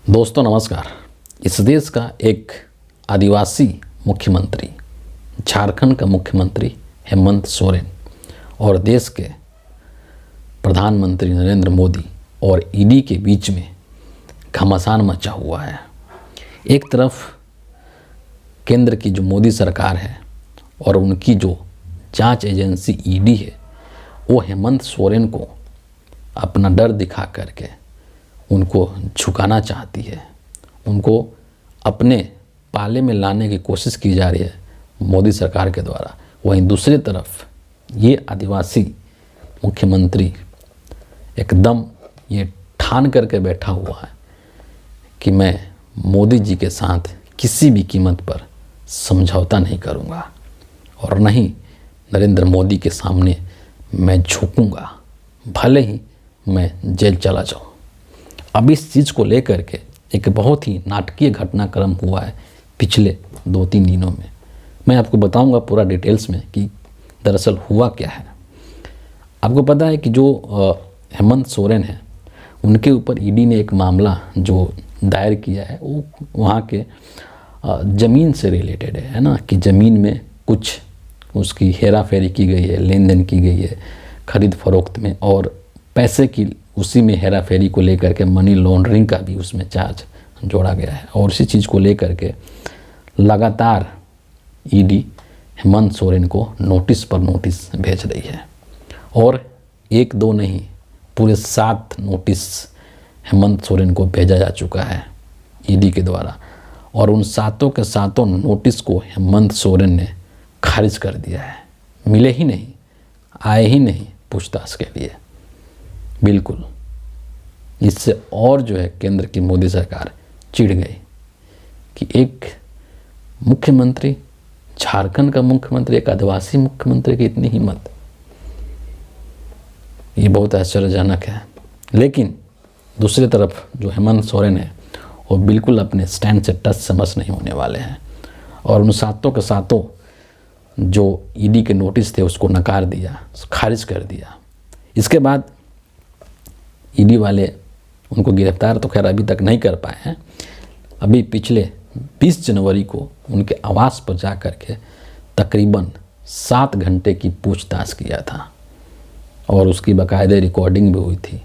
दोस्तों नमस्कार। इस देश का एक आदिवासी मुख्यमंत्री, झारखंड का मुख्यमंत्री हेमंत सोरेन और देश के प्रधानमंत्री नरेंद्र मोदी और ईडी के बीच में घमासान मचा हुआ है। एक तरफ केंद्र की जो मोदी सरकार है और उनकी जो जांच एजेंसी ईडी है वो हेमंत सोरेन को अपना डर दिखा करके उनको झुकाना चाहती है, उनको अपने पाले में लाने की कोशिश की जा रही है मोदी सरकार के द्वारा। वहीं दूसरी तरफ ये आदिवासी मुख्यमंत्री एकदम ये ठान करके बैठा हुआ है कि मैं मोदी जी के साथ किसी भी कीमत पर समझौता नहीं करूँगा और न ही नरेंद्र मोदी के सामने मैं झुकूँगा, भले ही मैं जेल चला जाऊँ। अब इस चीज़ को लेकर के एक बहुत ही नाटकीय घटनाक्रम हुआ है पिछले 2-3 दिनों में। मैं आपको बताऊंगा पूरा डिटेल्स में कि दरअसल हुआ क्या है। आपको पता है कि जो हेमंत सोरेन है उनके ऊपर ईडी ने एक मामला जो दायर किया है वो वहाँ के ज़मीन से रिलेटेड है ना, कि ज़मीन में कुछ उसकी हेरा फेरी की गई है, लेन देन की गई है खरीद फरोख्त में, और पैसे की उसी में हेरा फेरी को लेकर के मनी लॉन्ड्रिंग का भी उसमें चार्ज जोड़ा गया है। और इसी चीज़ को लेकर के लगातार ईडी हेमंत सोरेन को नोटिस पर नोटिस भेज रही है और 1-2 नहीं, पूरे 7 नोटिस हेमंत सोरेन को भेजा जा चुका है ईडी के द्वारा। और उन 7 के 7 नोटिस को हेमंत सोरेन ने खारिज कर दिया है, मिले ही नहीं, आए ही नहीं पूछताछ के लिए। बिल्कुल इससे और जो है केंद्र की मोदी सरकार चिढ़ गई कि एक मुख्यमंत्री, झारखंड का मुख्यमंत्री, एक आदिवासी मुख्यमंत्री की इतनी हिम्मत, ये बहुत आश्चर्यजनक है। लेकिन दूसरी तरफ जो हेमंत सोरेन है वो बिल्कुल अपने स्टैंड से टच समझ नहीं होने वाले हैं और उन 7 के 7 जो ईडी के नोटिस थे उसको नकार दिया, खारिज कर दिया। इसके बाद ईडी वाले उनको गिरफ्तार तो खैर अभी तक नहीं कर पाए हैं। अभी पिछले 20 जनवरी को उनके आवास पर जा कर के तकरीबन 7 घंटे की पूछताछ किया था और उसकी बाकायदे रिकॉर्डिंग भी हुई थी।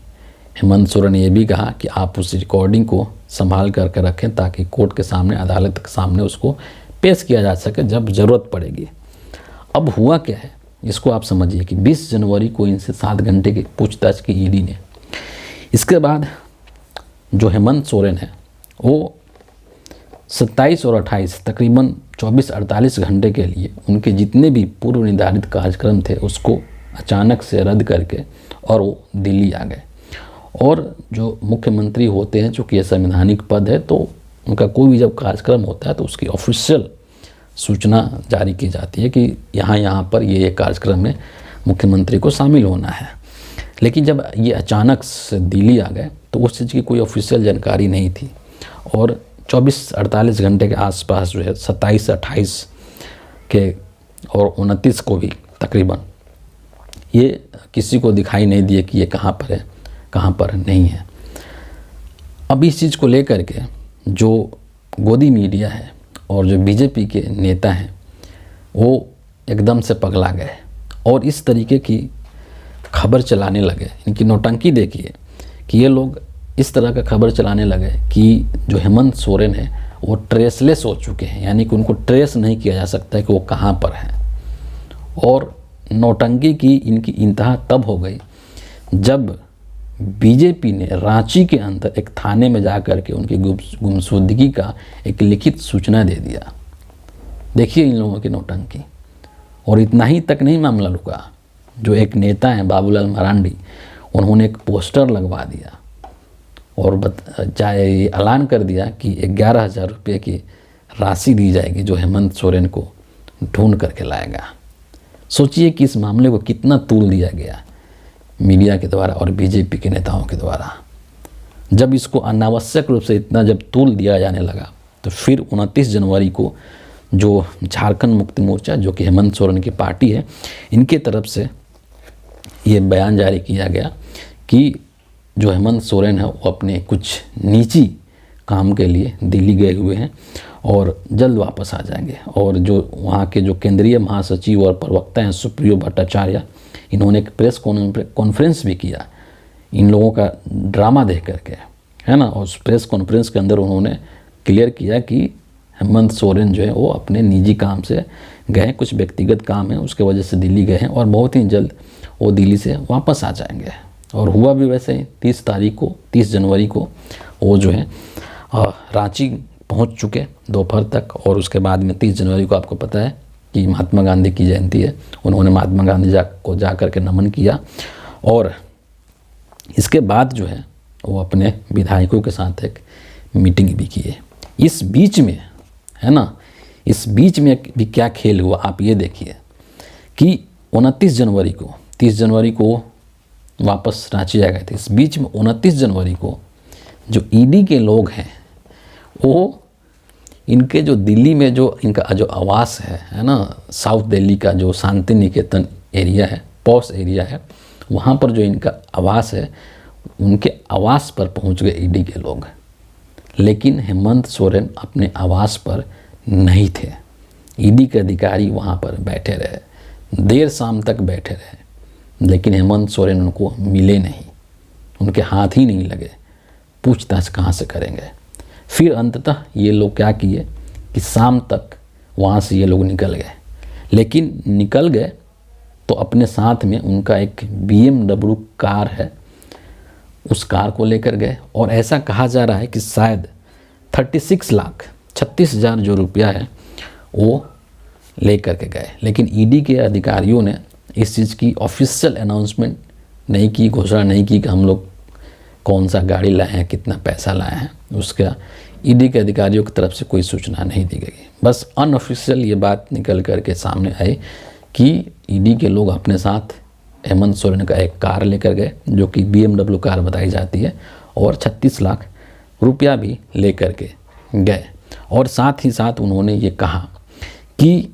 हेमंत सोरेन ने यह भी कहा कि आप उस रिकॉर्डिंग को संभाल करके रखें ताकि कोर्ट के सामने, अदालत के सामने उसको पेश किया जा सके जब ज़रूरत पड़ेगी। अब हुआ क्या है इसको आप समझिए कि 20 जनवरी को इनसे 7 घंटे की पूछताछ की ईडी ने। इसके बाद जो हेमंत सोरेन है वो 27 और 28 तकरीबन 24-48 घंटे के लिए उनके जितने भी पूर्व निर्धारित कार्यक्रम थे उसको अचानक से रद्द करके और वो दिल्ली आ गए। और जो मुख्यमंत्री होते हैं, चूँकि ये संवैधानिक पद है, तो उनका कोई भी जब कार्यक्रम होता है तो उसकी ऑफिशियल सूचना जारी की जाती है कि यहाँ पर ये कार्यक्रम में मुख्यमंत्री को शामिल होना है। लेकिन जब ये अचानक से दिल्ली आ गए तो उस चीज़ की कोई ऑफिशियल जानकारी नहीं थी और 24-48 घंटे के आसपास जो है 27-28 के और 29 को भी तकरीबन ये किसी को दिखाई नहीं दिए कि ये कहाँ पर है, कहाँ पर नहीं है। अब इस चीज़ को लेकर के जो गोदी मीडिया है और जो बीजेपी के नेता हैं वो एकदम से पगला गए और इस तरीके की खबर चलाने लगे। इनकी नौटंकी देखिए कि ये लोग इस तरह का खबर चलाने लगे कि जो हेमंत सोरेन है वो ट्रेसलेस हो चुके हैं, यानी कि उनको ट्रेस नहीं किया जा सकता कि वो कहाँ पर हैं। और नौटंकी की इनकी इंतहा तब हो गई जब बीजेपी ने रांची के अंदर एक थाने में जा कर के उनकी गुमशुदगी का एक लिखित सूचना दे दिया। देखिए इन लोगों की नौटंकी। और इतना ही तक नहीं मामला रुका, जो एक नेता हैं बाबूलाल मरांडी, उन्होंने एक पोस्टर लगवा दिया और ऐलान कर दिया कि 11,000 रुपये की राशि दी जाएगी जो हेमंत सोरेन को ढूंढ करके लाएगा। सोचिए कि इस मामले को कितना तूल दिया गया मीडिया के द्वारा और बीजेपी के नेताओं के द्वारा। जब इसको अनावश्यक रूप से इतना जब तूल दिया जाने लगा तो फिर 29 जनवरी को जो झारखंड मुक्ति मोर्चा, जो कि हेमंत सोरेन की पार्टी है, इनके तरफ से ये बयान जारी किया गया कि जो हेमंत सोरेन है वो अपने कुछ निजी काम के लिए दिल्ली गए हुए हैं और जल्द वापस आ जाएंगे। और जो वहाँ के जो केंद्रीय महासचिव और प्रवक्ता हैं सुप्रियो भट्टाचार्य, इन्होंने एक प्रेस कॉन्फ्रेंस भी किया इन लोगों का ड्रामा देख करके, है ना। और उस प्रेस कॉन्फ्रेंस के अंदर उन्होंने क्लियर किया कि हेमंत सोरेन जो है वो अपने निजी काम से गए, कुछ व्यक्तिगत काम है उसके वजह से दिल्ली गए हैं और बहुत ही जल्द वो दिल्ली से वापस आ जाएंगे। और हुआ भी वैसे ही 30 जनवरी को वो जो है रांची पहुंच चुके दोपहर तक। और उसके बाद में 30 जनवरी को आपको पता है कि महात्मा गांधी की जयंती है, उन्होंने महात्मा गांधी को जा कर के नमन किया। और इसके बाद जो है वो अपने विधायकों के साथ एक मीटिंग भी की है। इस बीच में, है ना, इस बीच में भी क्या खेल हुआ आप ये देखिए कि 29 जनवरी को 30 जनवरी को वापस रांची आ गए थे। इस बीच में 29 जनवरी को जो ईडी के लोग हैं वो इनके जो दिल्ली में जो इनका जो आवास है ना, साउथ दिल्ली का जो शांति निकेतन एरिया है, पॉश एरिया है, वहाँ पर जो इनका आवास है, उनके आवास पर पहुँच गए ईडी के लोग। लेकिन हेमंत सोरेन अपने आवास पर नहीं थे। ईडी के अधिकारी वहाँ पर बैठे रहे, देर शाम तक बैठे रहे, लेकिन हेमंत सोरेन उनको मिले नहीं, उनके हाथ ही नहीं लगे। पूछताछ कहाँ से करेंगे। फिर अंततः ये लोग क्या किए कि शाम तक वहाँ से ये लोग निकल गए। लेकिन निकल गए तो अपने साथ में उनका एक BMW कार है, उस कार को लेकर गए। और ऐसा कहा जा रहा है कि शायद 36,36,000 जो रुपया है वो लेकर के गए। लेकिन ईडी के अधिकारियों ने इस चीज़ की ऑफिशियल अनाउंसमेंट नहीं की, घोषणा नहीं की कि हम लोग कौन सा गाड़ी लाए हैं, कितना पैसा लाए हैं। उसका ईडी के अधिकारियों की तरफ से कोई सूचना नहीं दी गई। बस अनऑफिशियल ये बात निकल कर के सामने आई कि ईडी के लोग अपने साथ हेमंत सोरेन का एक कार लेकर गए, जो कि BMW कार बताई जाती है, और 36 लाख रुपया भी लेकर के गए। और साथ ही साथ उन्होंने ये कहा कि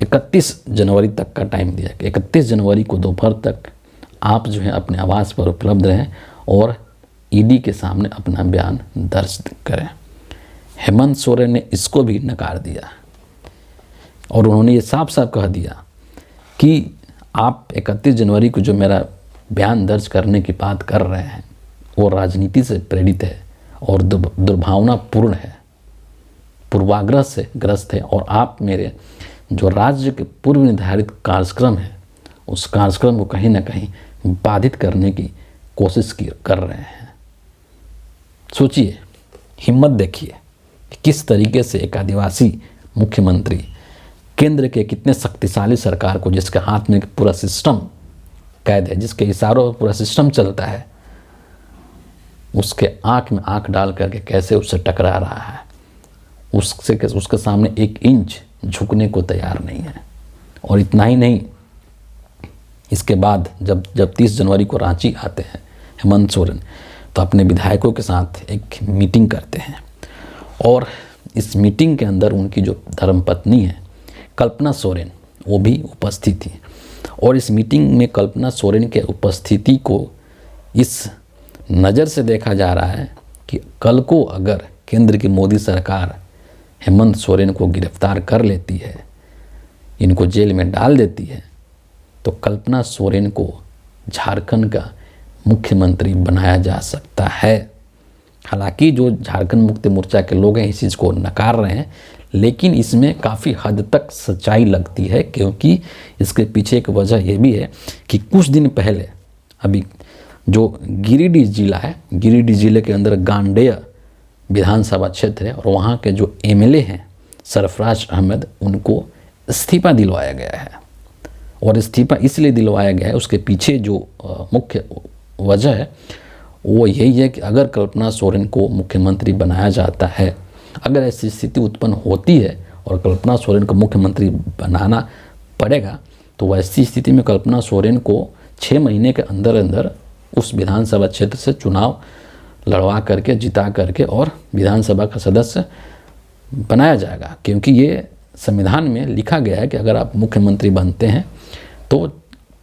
31 जनवरी तक का टाइम दिया कि 31 जनवरी को दोपहर तक आप जो है अपने आवास पर उपलब्ध रहें और ईडी के सामने अपना बयान दर्ज करें। हेमंत सोरेन ने इसको भी नकार दिया और उन्होंने ये साफ साफ कह दिया कि आप 31 जनवरी को जो मेरा बयान दर्ज करने की बात कर रहे हैं वो राजनीति से प्रेरित है और दुर्भावनापूर्ण है, पूर्वाग्रह से ग्रस्त है। और आप मेरे जो राज्य के पूर्व निर्धारित कार्यक्रम है उस कार्यक्रम को कहीं ना कहीं बाधित करने की कोशिश कर रहे हैं। सोचिए, हिम्मत देखिए कि किस तरीके से एक आदिवासी मुख्यमंत्री केंद्र के कितने शक्तिशाली सरकार को, जिसके हाथ में पूरा सिस्टम कैद है, जिसके इशारों पर पूरा सिस्टम चलता है, उसके आंख में आंख डाल करके कैसे उससे टकरा रहा है, उसके सामने 1 इंच झुकने को तैयार नहीं है। और इतना ही नहीं, इसके बाद जब 30 जनवरी को रांची आते हैं हेमंत सोरेन, तो अपने विधायकों के साथ एक मीटिंग करते हैं। और इस मीटिंग के अंदर उनकी जो धर्मपत्नी है कल्पना सोरेन, वो भी उपस्थित थी। और इस मीटिंग में कल्पना सोरेन के उपस्थिति को इस नज़र से देखा जा रहा है कि कल को अगर केंद्र की मोदी सरकार हेमंत सोरेन को गिरफ्तार कर लेती है, इनको जेल में डाल देती है, तो कल्पना सोरेन को झारखंड का मुख्यमंत्री बनाया जा सकता है। हालांकि जो झारखंड मुक्ति मोर्चा के लोग हैं इस चीज़ को नकार रहे हैं, लेकिन इसमें काफ़ी हद तक सच्चाई लगती है, क्योंकि इसके पीछे एक वजह यह भी है कि कुछ दिन पहले अभी जो गिरिडीह जिला है, गिरिडीह जिले के अंदर गांडेय विधानसभा क्षेत्र है और वहाँ के जो MLA हैं सरफराज अहमद, उनको इस्तीफा दिलवाया गया है। और इस्तीफा इसलिए दिलवाया गया है, उसके पीछे जो मुख्य वजह है वो यही है कि अगर कल्पना सोरेन को मुख्यमंत्री बनाया जाता है, अगर ऐसी स्थिति उत्पन्न होती है और कल्पना सोरेन को मुख्यमंत्री बनाना पड़ेगा, तो वैसी स्थिति में कल्पना सोरेन को 6 महीने के अंदर अंदर उस विधानसभा क्षेत्र से चुनाव लड़वा करके, जिता करके और विधानसभा का सदस्य बनाया जाएगा। क्योंकि ये संविधान में लिखा गया है कि अगर आप मुख्यमंत्री बनते हैं तो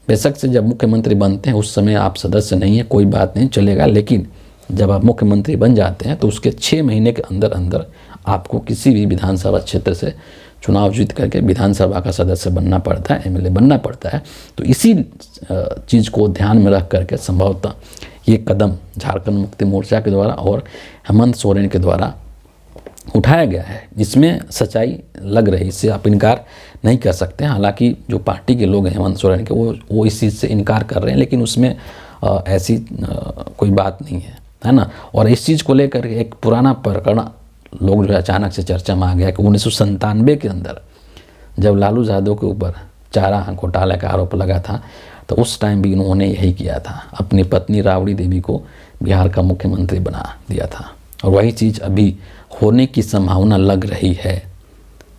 बेशक से जब मुख्यमंत्री बनते हैं उस समय आप सदस्य नहीं है, कोई बात नहीं, चलेगा, लेकिन जब आप मुख्यमंत्री बन जाते हैं तो उसके 6 महीने के अंदर अंदर आपको किसी भी विधानसभा क्षेत्र से चुनाव जीत करके विधानसभा का सदस्य बनना पड़ता है, एमएलए बनना पड़ता है। तो इसी चीज़ को ध्यान में रख करके संभवतः ये कदम झारखंड मुक्ति मोर्चा के द्वारा और हेमंत सोरेन के द्वारा उठाया गया है। इसमें सच्चाई लग रही, इससे आप इनकार नहीं कर सकते। हालांकि जो पार्टी के लोग हैं हेमंत सोरेन के, वो इस चीज़ से इनकार कर रहे हैं, लेकिन उसमें ऐसी कोई बात नहीं है ना। और इस चीज़ को लेकर एक पुराना प्रकरण लोग जो है अचानक से चर्चा में आ गया कि 1997 के अंदर जब लालू यादव के ऊपर चारा घोटाले का आरोप लगा था, तो उस टाइम भी इन्होंने यही किया था, अपनी पत्नी राबड़ी देवी को बिहार का मुख्यमंत्री बना दिया था। और वही चीज़ अभी होने की संभावना लग रही है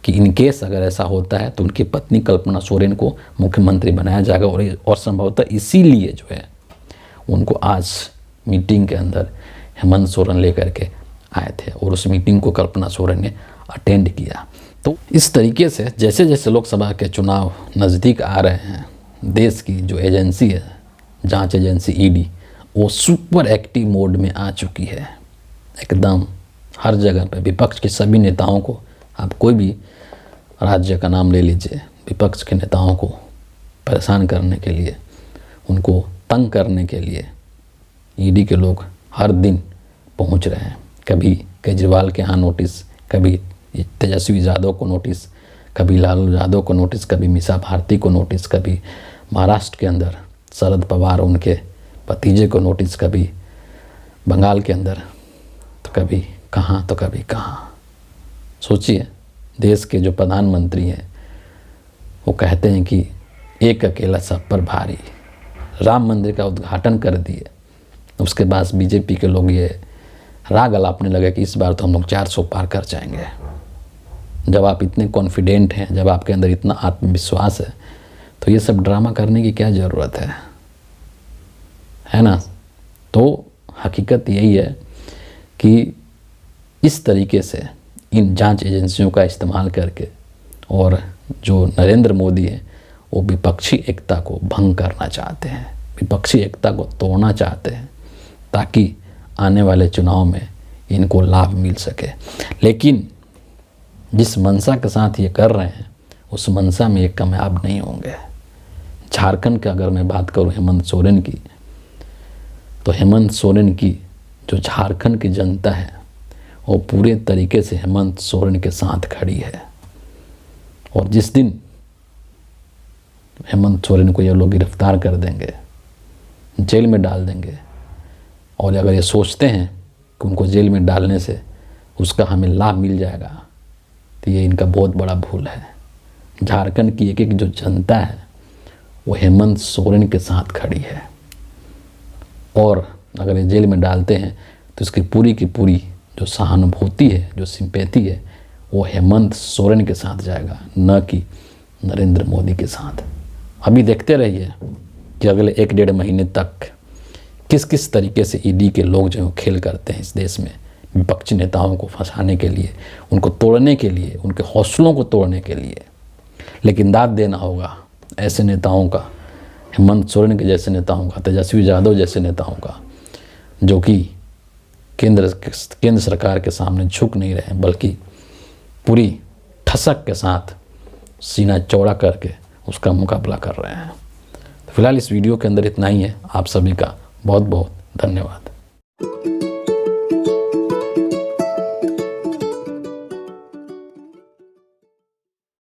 कि इनकेस अगर ऐसा होता है तो उनकी पत्नी कल्पना सोरेन को मुख्यमंत्री बनाया जाएगा। और संभवतः इसीलिए जो है उनको आज मीटिंग के अंदर हेमंत सोरेन लेकर के आए थे और उस मीटिंग को कल्पना सोरेन ने अटेंड किया। तो इस तरीके से जैसे जैसे लोकसभा के चुनाव नज़दीक आ रहे हैं, देश की जो एजेंसी है, जांच एजेंसी ईडी, वो सुपर एक्टिव मोड में आ चुकी है। एकदम हर जगह पे विपक्ष के सभी नेताओं को, आप कोई भी राज्य का नाम ले लीजिए, विपक्ष के नेताओं को परेशान करने के लिए, उनको तंग करने के लिए ईडी के लोग हर दिन पहुंच रहे हैं। कभी केजरीवाल के यहाँ नोटिस, कभी तेजस्वी यादव को नोटिस, कभी लालू यादव को नोटिस, कभी मीसा भारती को नोटिस, कभी महाराष्ट्र के अंदर शरद पवार उनके भतीजे को नोटिस, कभी बंगाल के अंदर, तो कभी कहाँ तो कभी कहाँ। सोचिए, देश के जो प्रधानमंत्री हैं वो कहते हैं कि एक अकेला सब पर भारी, राम मंदिर का उद्घाटन कर दिए। उसके बाद बीजेपी के लोग ये राग अलापने लगे कि इस बार तो हम लोग 400 पार कर जाएंगे। जब आप इतने कॉन्फिडेंट हैं, जब आपके अंदर इतना आत्मविश्वास है, तो ये सब ड्रामा करने की क्या ज़रूरत है ना। तो हकीकत यही है कि इस तरीके से इन जांच एजेंसियों का इस्तेमाल करके और जो नरेंद्र मोदी है वो विपक्षी एकता को भंग करना चाहते हैं, विपक्षी एकता को तोड़ना चाहते हैं, ताकि आने वाले चुनाव में इनको लाभ मिल सके। लेकिन जिस मंशा के साथ ये कर रहे हैं उस मंशा में ये कामयाब नहीं होंगे। झारखंड की अगर मैं बात करूं हेमंत सोरेन की, तो हेमंत सोरेन की जो झारखंड की जनता है वो पूरे तरीके से हेमंत सोरेन के साथ खड़ी है। और जिस दिन हेमंत सोरेन को ये लोग गिरफ्तार कर देंगे, जेल में डाल देंगे, और अगर ये सोचते हैं कि उनको जेल में डालने से उसका हमें लाभ मिल जाएगा, तो ये इनका बहुत बड़ा भूल है। झारखंड की एक एक जो जनता है वो हेमंत सोरेन के साथ खड़ी है, और अगर ये जेल में डालते हैं तो इसकी पूरी की पूरी जो सहानुभूति है, जो सिंपैथी है, वो हेमंत सोरेन के साथ जाएगा, न कि नरेंद्र मोदी के साथ। अभी देखते रहिए कि अगले 1-1.5 महीने तक किस किस तरीके से ईडी के लोग जो खेल करते हैं इस देश में, विपक्षी नेताओं को फंसाने के लिए, उनको तोड़ने के लिए, उनके हौसलों को तोड़ने के लिए। लेकिन दाद देना होगा ऐसे नेताओं का, हेमंत सोरेन के जैसे नेताओं का, तेजस्वी यादव जैसे नेताओं का, जो कि केंद्र सरकार के सामने झुक नहीं रहे, बल्कि पूरी ठसक के साथ सीना चौड़ा करके उसका मुकाबला कर रहे हैं। तो फिलहाल इस वीडियो के अंदर इतना ही है। आप सभी का बहुत बहुत धन्यवाद।